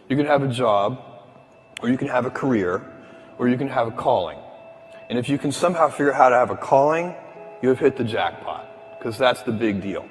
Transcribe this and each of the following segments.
You can have a job, or you can have a career, or you can have a calling. And if you can somehow figure out how to have a calling, you have hit the jackpot, because that's the big deal.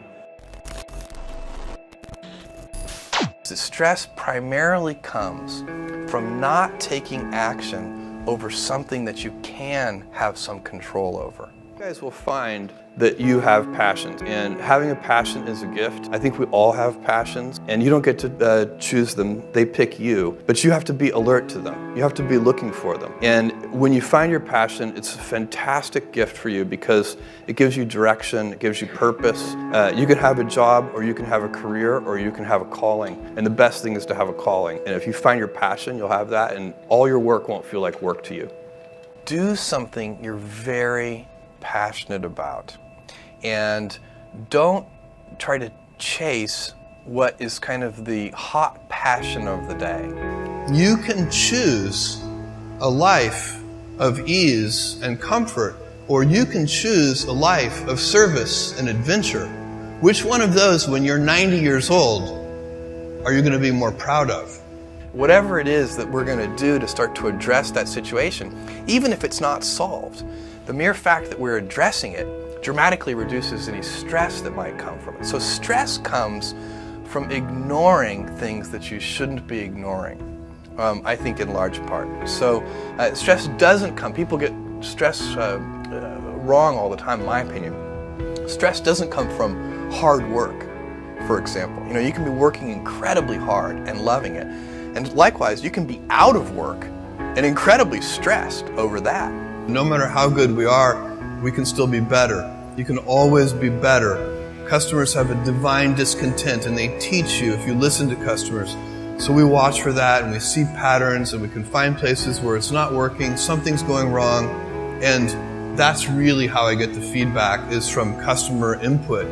The stress primarily comes from not taking action over something that you can have some control over. You guys will find that you have passions, and having a passion is a gift. I think we all have passions, and you don't get to choose them, they pick you, but you have to be alert to them. You have to be looking for them. And when you find your passion, it's a fantastic gift for you because it gives you direction, it gives you purpose. You can have a job, or you can have a career, or you can have a calling. And the best thing is to have a calling. And if you find your passion, you'll have that, and all your work won't feel like work to you. Do something you're very passionate about. And don't try to chase what is kind of the hot passion of the day. You can choose a life of ease and comfort, or you can choose a life of service and adventure. Which one of those, when you're 90 years old, are you going to be more proud of? Whatever it is that we're going to do to start to address that situation, even if it's not solved, the mere fact that we're addressing it dramatically reduces any stress that might come from it. So stress comes from ignoring things that you shouldn't be ignoring, I think in large part. So stress doesn't come, people get stress wrong all the time in my opinion. Stress doesn't come from hard work, for example. You know, you can be working incredibly hard and loving it. And likewise, you can be out of work and incredibly stressed over that. No matter how good we are, we can still be better. You can always be better. Customers have a divine discontent, and they teach you if you listen to customers. So we watch for that, and we see patterns, and we can find places where it's not working, something's going wrong, and that's really how I get the feedback, is from customer input.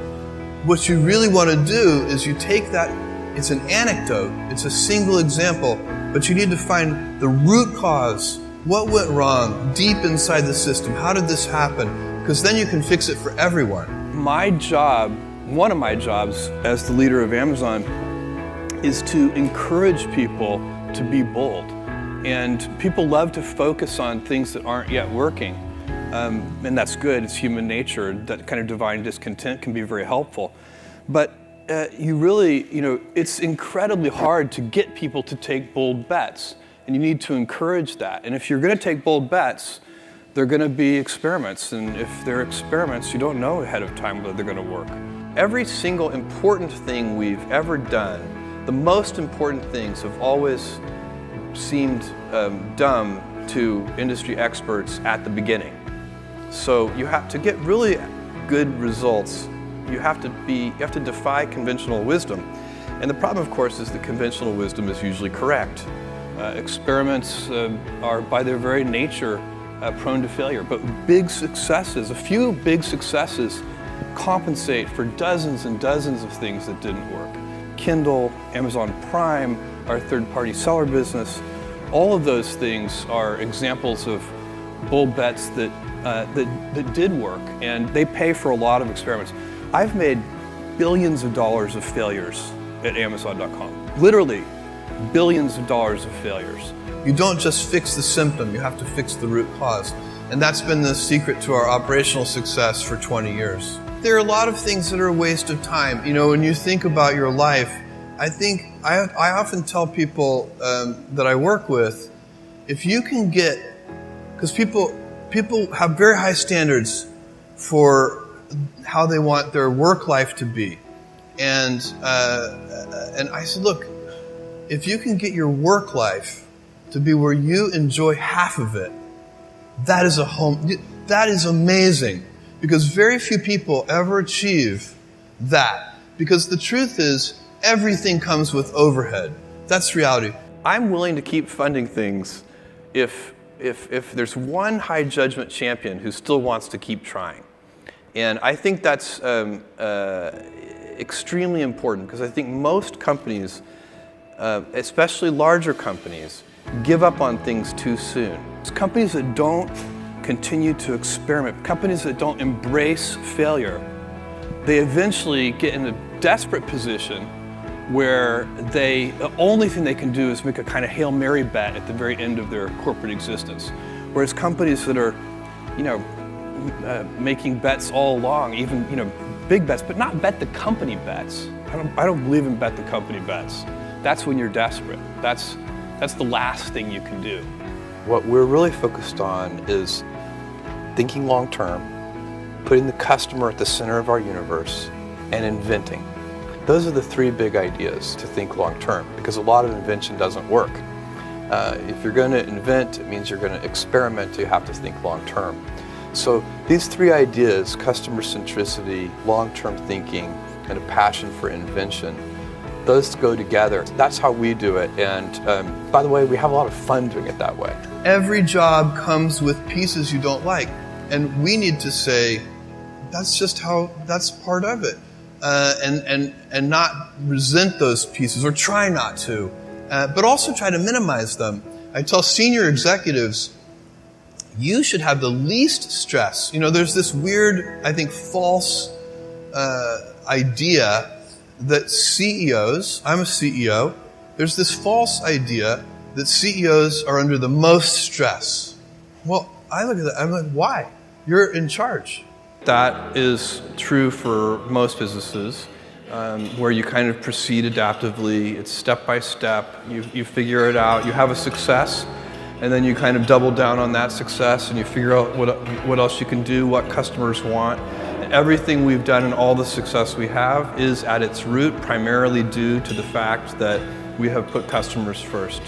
What you really want to do is you take that, it's an anecdote, it's a single example, but you need to find the root cause. What went wrong deep inside the system? How did this happen? Because then you can fix it for everyone. My job, one of my jobs as the leader of Amazon, is to encourage people to be bold. And people love to focus on things that aren't yet working. And that's good, it's human nature. That kind of divine discontent can be very helpful. But you really, it's incredibly hard to get people to take bold bets. And you need to encourage that. And if you're going to take bold bets, they're going to be experiments. And if they're experiments, you don't know ahead of time whether they're going to work. Every single important thing we've ever done, the most important things have always seemed dumb to industry experts at the beginning. So you have to get really good results. You have to defy conventional wisdom. And the problem, of course, is that conventional wisdom is usually correct. Experiments are by their very nature prone to failure, but big successes, a few big successes compensate for dozens and dozens of things that didn't work. Kindle, Amazon Prime, our third-party seller business, all of those things are examples of bold bets that did work, and they pay for a lot of experiments. I've made billions of dollars of failures at Amazon.com. Literally, billions of dollars of failures. You don't just fix the symptom, you have to fix the root cause. And that's been the secret to our operational success for 20 years. There are a lot of things that are a waste of time. When you think about your life, I often tell people that I work with, if you can get, because people have very high standards for how they want their work life to be. And I said, look, if you can get your work life to be where you enjoy half of it, that is amazing. Because very few people ever achieve that. Because the truth is, everything comes with overhead. That's reality. I'm willing to keep funding things if there's one high judgment champion who still wants to keep trying. And I think that's extremely important, because I think most companies, especially larger companies, give up on things too soon. It's companies that don't continue to experiment, companies that don't embrace failure, they eventually get in a desperate position where the only thing they can do is make a kind of Hail Mary bet at the very end of their corporate existence. Whereas companies that are, making bets all along, even, big bets, but not bet the company bets. I don't believe in bet the company bets. That's when you're desperate. That's the last thing you can do. What we're really focused on is thinking long term, putting the customer at the center of our universe, and inventing. Those are the three big ideas to think long term, because a lot of invention doesn't work. If you're going to invent, it means you're going to experiment, you have to think long term. So these three ideas, customer centricity, long-term thinking, and a passion for invention, those go together. That's how we do it, and by the way, we have a lot of fun doing it that way. Every job comes with pieces you don't like, and we need to say, that's part of it, and not resent those pieces, or try not to, but also try to minimize them. I tell senior executives, you should have the least stress. There's this weird, I think, false idea that CEOs, I'm a CEO, there's this false idea that CEOs are under the most stress. Well, I look at that, I'm like, why? You're in charge. That is true for most businesses, where you kind of proceed adaptively. It's step by step. You figure it out. You have a success, and then you kind of double down on that success, and you figure out what else you can do, what customers want. And everything we've done and all the success we have is at its root primarily due to the fact that we have put customers first.